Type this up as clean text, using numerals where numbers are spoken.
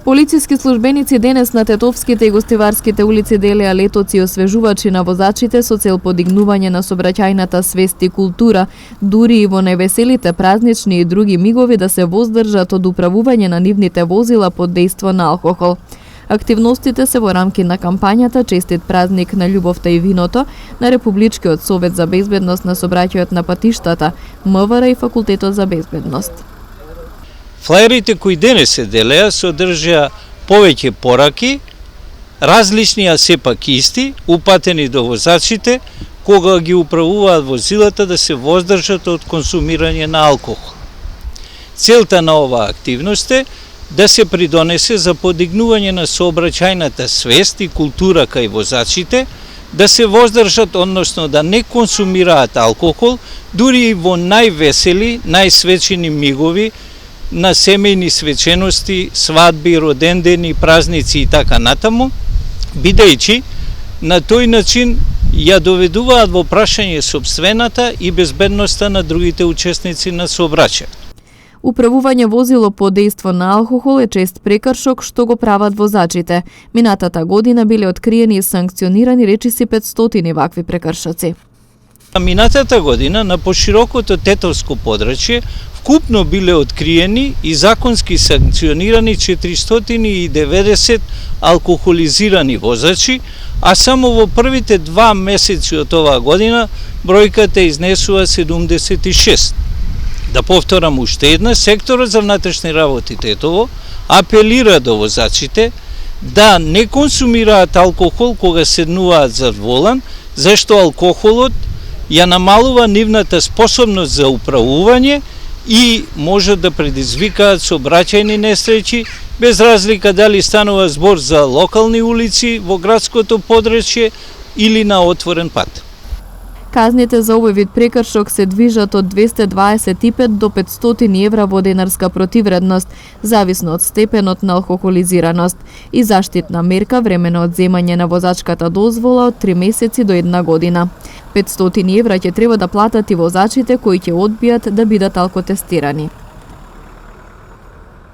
Полициски службеници денес на Тетовските и Гостиварските улици делеа летоци и освежувачи на возачите со цел подигнување на сообраќајната свест и култура, дури и во невеселите празнични и други мигови да се воздржат од управување на нивните возила под дејство на алкохол. Активностите се во рамки на кампањата Честит празник на љубовта и виното на Републичкиот совет за безбедност на сообраќајот на патиштата, МВР и Факултетот за безбедност. Флаерите кои денес се делеа содржаа повеќе пораки, различни, а сепак исти, упатени до возачите, кога ги управуваат возилата да се воздржат од консумирање на алкохол. Целта на оваа активност е да се придонесе за подигнување на сообраќајната свест и култура кај возачите, да се воздржат, односно да не консумираат алкохол, дури и во највесели, најсвечени мигови, на семејни свечености, свадби, родендени, празници и така натаму, бидејќи на тој начин ја доведуваат во прашање сопствената и безбедноста на другите учесници на сообраќај. Управување возило под дејство на алкохол е чест прекршок што го прават возачите. Минатата година биле откриени и санкционирани речиси 500 вакви прекршоци. Минатата година на поширокото тетовско подрачје вкупно биле откриени и законски санкционирани 490 алкохолизирани возачи, а само во првите 2 месеци од оваа година бројката изнесува 76. Да повторам уште една, секторот за внатрешни работи Тетово апелира до возачите да не консумираат алкохол кога седнуваат за волан, зашто алкохолот ја намалува нивната способност за управување и може да предизвикаат сообраќајни несреќи, без разлика дали станува збор за локални улици во градското подрачје или на отворен пат. Казните за овој вид прекршок се движат од 225 до 500 евра во денарска противредност, зависно од степенот на алкохолизираност, и заштитна мерка временно одземање на возачката дозвола од 3 месеци до 1 година. 500 евра ќе треба да платат и возачите кои ќе одбијат да бидат алкотестирани.